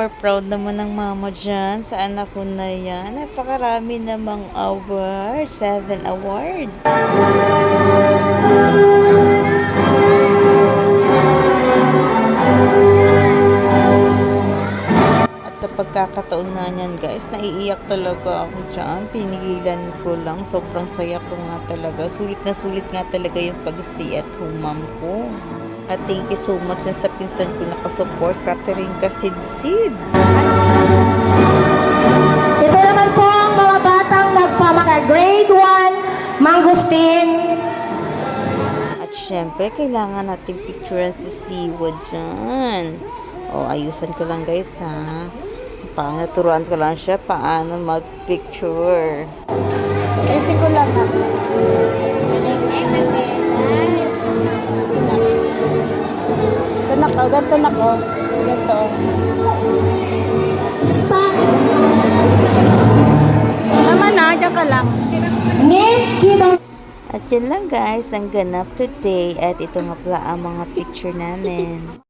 super proud naman ng mama dyan sa anak ko na yan. Napakarami namang award. 7 award. At sa pagkakataon na niyan guys, naiiyak talaga ako dyan. Pinigilan ko lang. Sobrang saya ko nga talaga. Sulit nga talaga yung pag-stay at home mom ko. At thank you so much sa pinsan ko nakasupport, Catherine Kasidsid. Ito naman po ang mga batang nagpamasa grade 1, Mangustin. At syempre, kailangan natin picturean si Siwa dyan. O, ayusan ko lang guys ha. Naturuan ko lang siya paano mag-picture. Ito ko lang ha. Ganto na ko. Ganto. Stop! Naman na, dyan ka lang. Kita. At yan lang guys, ang ganap today. At ito nga pala ang mga picture namin.